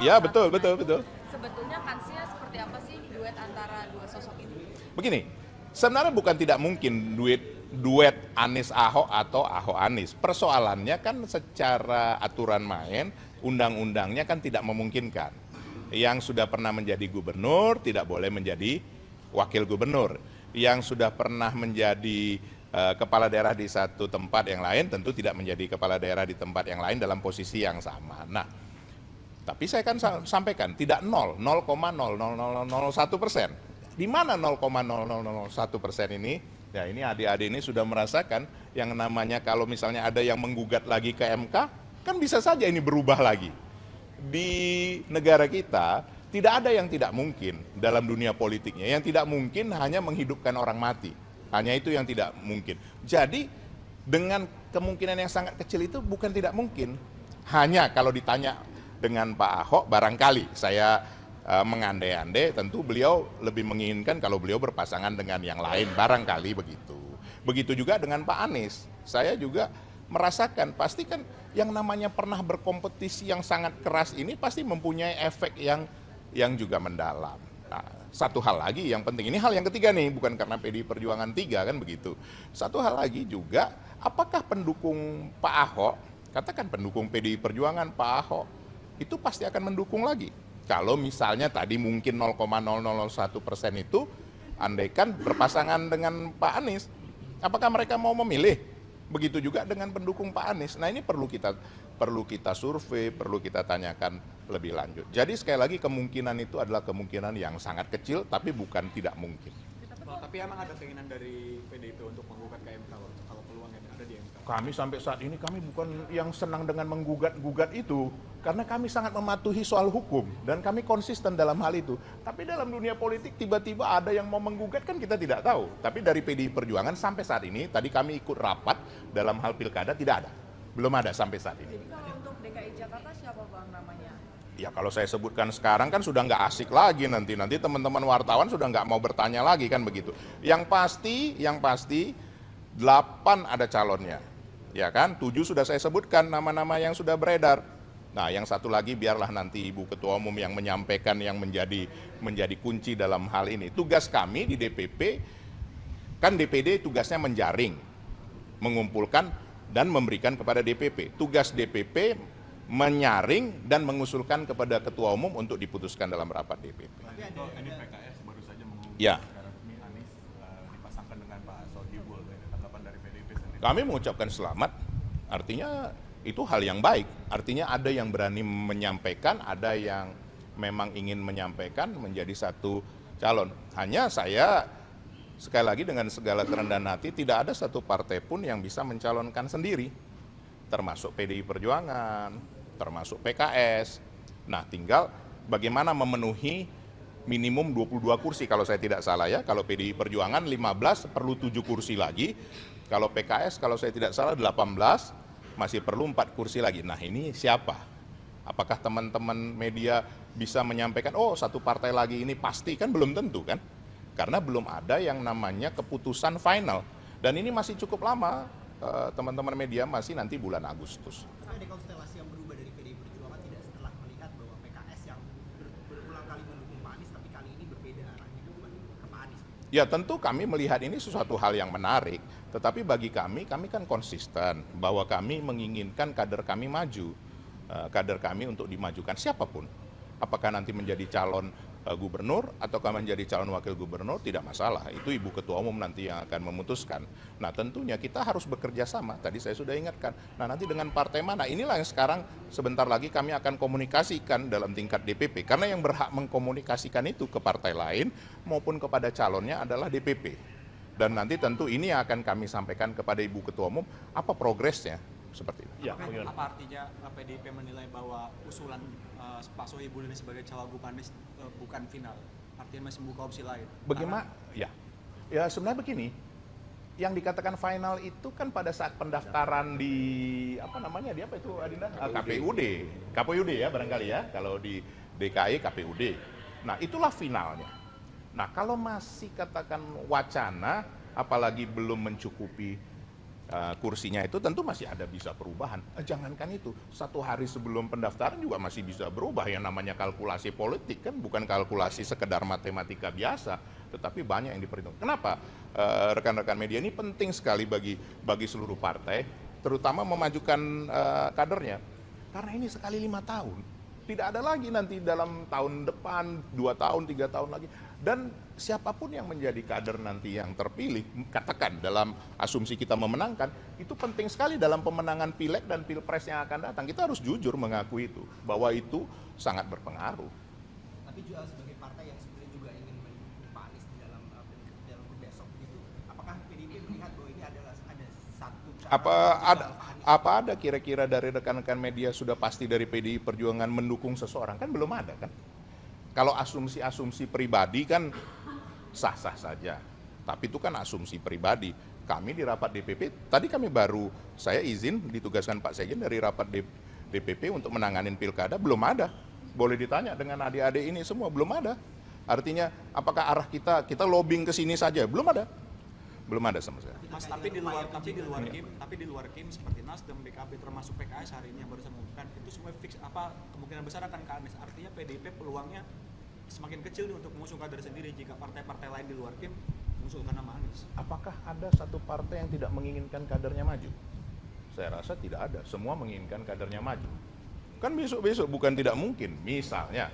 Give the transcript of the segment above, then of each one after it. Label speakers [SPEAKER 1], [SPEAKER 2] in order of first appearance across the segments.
[SPEAKER 1] Ya, betul, betul, betul.
[SPEAKER 2] Sebetulnya kansnya seperti apa sih duet antara dua sosok ini?
[SPEAKER 1] Begini, sebenarnya bukan tidak mungkin duet Anies Ahok atau Ahok Anies. Persoalannya kan secara aturan main, undang-undangnya kan tidak memungkinkan. Yang sudah pernah menjadi gubernur tidak boleh menjadi wakil gubernur. Yang sudah pernah menjadi kepala daerah di satu tempat yang lain tentu tidak menjadi kepala daerah di tempat yang lain dalam posisi yang sama. Nah, tapi saya kan sampaikan tidak 0,00001%. Di mana 0,0001% ini? Ya ini adik-adik ini sudah merasakan yang namanya kalau misalnya ada yang menggugat lagi ke MK, kan bisa saja ini berubah lagi. Di negara kita tidak ada yang tidak mungkin dalam dunia politiknya. Yang tidak mungkin hanya menghidupkan orang mati. Hanya itu yang tidak mungkin. Jadi dengan kemungkinan yang sangat kecil itu bukan tidak mungkin. Hanya kalau ditanya dengan Pak Ahok barangkali saya mengandai-andai tentu beliau lebih menginginkan kalau beliau berpasangan dengan yang lain barangkali begitu. Begitu juga dengan Pak Anies. Saya juga merasakan pasti kan yang namanya pernah berkompetisi yang sangat keras ini pasti mempunyai efek yang juga mendalam. Nah, satu hal lagi yang penting, ini hal yang ketiga nih, bukan karena PDI Perjuangan 3 kan begitu. Satu hal lagi juga, apakah pendukung Pak Ahok, katakan pendukung PDI Perjuangan Pak Ahok, itu pasti akan mendukung lagi. Kalau misalnya tadi mungkin 0,001% itu, andaikan berpasangan dengan Pak Anies, apakah mereka mau memilih? Begitu juga dengan pendukung Pak Anies. Nah ini perlu kita survei, perlu kita tanyakan lebih lanjut. Jadi sekali lagi kemungkinan itu adalah kemungkinan yang sangat kecil, tapi bukan tidak mungkin.
[SPEAKER 3] Tapi emang ada keinginan dari PDIP untuk menggugat ke MK kalau peluang yang ada di MK?
[SPEAKER 1] Kami sampai saat ini kami bukan yang senang dengan menggugat-gugat itu, karena kami sangat mematuhi soal hukum dan kami konsisten dalam hal itu. Tapi dalam dunia politik tiba-tiba ada yang mau menggugat kan kita tidak tahu. Tapi dari PDI Perjuangan sampai saat ini, tadi kami ikut rapat dalam hal pilkada tidak ada. Belum ada sampai saat ini.
[SPEAKER 2] Jadi kalau untuk DKI Jakarta siapa Bang namanya?
[SPEAKER 1] Ya kalau saya sebutkan sekarang kan sudah nggak asik lagi nanti teman-teman wartawan sudah nggak mau bertanya lagi kan begitu. Yang pasti 8 ada calonnya, ya kan? 7 sudah saya sebutkan nama-nama yang sudah beredar. Nah yang satu lagi biarlah nanti Ibu Ketua Umum yang menyampaikan yang menjadi kunci dalam hal ini. Tugas kami di DPP kan DPD tugasnya menjaring, mengumpulkan dan memberikan kepada DPP. Tugas DPP menyaring dan mengusulkan kepada Ketua Umum untuk diputuskan dalam rapat DPP.
[SPEAKER 4] Ini PKS baru saja mengumumkan
[SPEAKER 1] Ya.
[SPEAKER 4] secara resmi Anies dipasangkan dengan Pak Sohibul dari tanggapan dari PDIP sendiri.
[SPEAKER 1] Kami mengucapkan selamat, artinya itu hal yang baik. Artinya ada yang berani menyampaikan, ada yang memang ingin menyampaikan menjadi satu calon. Hanya saya sekali lagi dengan segala kerendahan hati tidak ada satu partai pun yang bisa mencalonkan sendiri. Termasuk PDI Perjuangan, termasuk PKS. Nah, tinggal bagaimana memenuhi minimum 22 kursi kalau saya tidak salah ya. Kalau PDI Perjuangan 15 perlu 7 kursi lagi. Kalau PKS kalau saya tidak salah 18 masih perlu 4 kursi lagi. Nah, ini siapa? Apakah teman-teman media bisa menyampaikan, oh satu partai lagi ini pasti? Kan belum tentu kan? Karena belum ada yang namanya keputusan final. Dan ini masih cukup lama. Teman-teman media masih nanti bulan Agustus.
[SPEAKER 5] Tapi ada konstelasi yang berubah dari PDI Perjuangan tidak setelah melihat bahwa PKS yang berulang kali mendukung Pak Anies tapi kali ini berbeda arahnya ke Pak Anies.
[SPEAKER 1] Ya tentu kami melihat ini sesuatu hal yang menarik, tetapi bagi kami kan konsisten bahwa kami menginginkan kader kami maju, kader kami untuk dimajukan siapapun. Apakah nanti menjadi calon gubernur ataukah menjadi calon wakil gubernur tidak masalah, itu Ibu Ketua Umum nanti yang akan memutuskan. Nah tentunya kita harus bekerja sama, tadi saya sudah ingatkan. Nah nanti dengan partai mana, inilah yang sekarang sebentar lagi kami akan komunikasikan dalam tingkat DPP. Karena yang berhak mengkomunikasikan itu ke partai lain maupun kepada calonnya adalah DPP. Dan nanti tentu ini akan kami sampaikan kepada Ibu Ketua Umum apa progresnya. Seperti itu.
[SPEAKER 3] Ya, apa artinya PDIP menilai bahwa usulan Pak Sohibul ini sebagai cawagup Anies bukan final? Artinya masih membuka opsi lain?
[SPEAKER 1] Bagaimana? Ya sebenarnya begini, yang dikatakan final itu kan pada saat pendaftaran di apa namanya di apa itu Adinda? KPUD ya barangkali ya, kalau di DKI KPUD. Nah itulah finalnya. Nah kalau masih katakan wacana, apalagi belum mencukupi kursinya itu tentu masih ada bisa perubahan. Jangankan itu, 1 hari sebelum pendaftaran juga masih bisa berubah. Yang namanya kalkulasi politik kan bukan kalkulasi sekedar matematika biasa, tetapi banyak yang diperhitungkan. Kenapa rekan-rekan media ini penting sekali bagi seluruh partai, terutama memajukan kadernya. Karena ini sekali 5 tahun. Tidak ada lagi nanti dalam tahun depan, 2 tahun, 3 tahun lagi. Dan siapapun yang menjadi kader nanti yang terpilih, katakan dalam asumsi kita memenangkan, itu penting sekali dalam pemenangan pileg dan pilpres yang akan datang. Kita harus jujur mengakui itu, bahwa itu sangat berpengaruh.
[SPEAKER 5] Tapi juga sebagai partai yang sebenarnya juga ingin mendukung Pak Anies di dalam besok begitu, apakah PDIP melihat bahwa ini adalah ada satu cara
[SPEAKER 1] Apa ada kira-kira dari rekan-rekan media sudah pasti dari PDI Perjuangan mendukung seseorang? Kan belum ada kan? Kalau asumsi-asumsi pribadi kan sah-sah saja. Tapi itu kan asumsi pribadi. Kami di rapat DPP, tadi saya izin ditugaskan Pak Sekjen dari rapat DPP untuk menanganin pilkada, belum ada. Boleh ditanya dengan adik-adik ini semua, belum ada. Artinya apakah arah kita lobbying ke sini saja? Belum ada. Belum ada sama sekali.
[SPEAKER 3] Mas, tapi di luar Kim seperti Nasdem, PKB termasuk PKS hari ini yang baru saya mengumumkan itu semua fix kemungkinan besar akan ke Anies. Artinya PDIP peluangnya semakin kecil nih untuk mengusung kader sendiri jika partai-partai lain di luar Kim mengusulkan nama Anies.
[SPEAKER 1] Apakah ada satu partai yang tidak menginginkan kadernya maju? Saya rasa tidak ada. Semua menginginkan kadernya maju. Kan besok-besok bukan tidak mungkin. Misalnya,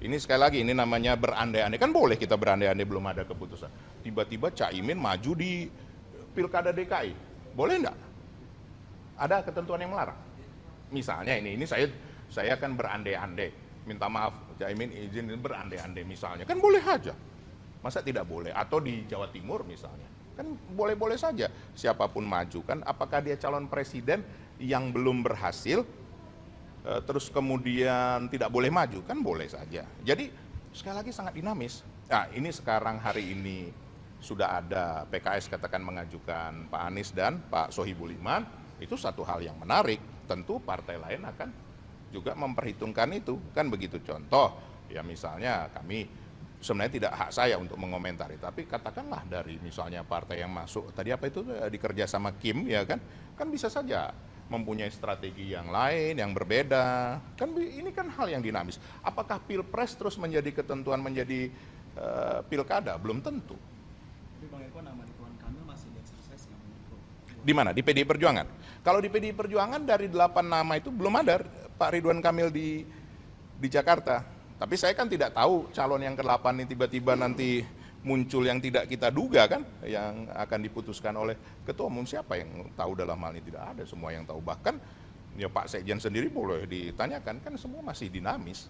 [SPEAKER 1] ini sekali lagi, ini namanya berandai-andai. Kan boleh kita berandai-andai, belum ada keputusan. Tiba-tiba Caimin maju di Pilkada DKI. Boleh enggak? Ada ketentuan yang melarang. Misalnya ini saya kan berandai-andai. Minta maaf, Caimin izin berandai-andai misalnya. Kan boleh aja. Masa tidak boleh? Atau di Jawa Timur misalnya. Kan boleh-boleh saja siapapun maju. Kan apakah dia calon presiden yang belum berhasil, terus kemudian tidak boleh maju, kan boleh saja. Jadi sekali lagi sangat dinamis. Nah ini sekarang hari ini sudah ada PKS katakan mengajukan Pak Anies dan Pak Sohibul Iman, itu satu hal yang menarik. Tentu partai lain akan juga memperhitungkan itu, kan begitu. Contoh, ya misalnya kami sebenarnya tidak hak saya untuk mengomentari, tapi katakanlah dari misalnya partai yang masuk tadi apa itu dikerja sama Kim, ya kan bisa saja mempunyai strategi yang lain, yang berbeda. Kan ini kan hal yang dinamis. Apakah pilpres terus menjadi ketentuan menjadi pilkada? Belum tentu.
[SPEAKER 3] Tapi Bang Eko, nama Ridwan Kamil masih dieksersis nggak menurut?
[SPEAKER 1] Di mana? Di PDI Perjuangan. Kalau di PDI Perjuangan dari 8 nama itu belum ada Pak Ridwan Kamil di Jakarta. Tapi saya kan tidak tahu calon yang ke-8 ini tiba-tiba nanti muncul yang tidak kita duga kan, yang akan diputuskan oleh ketua umum. Siapa yang tahu dalam hal ini? Tidak ada semua yang tahu. Bahkan ya Pak Sekjen sendiri boleh ditanyakan, kan semua masih dinamis.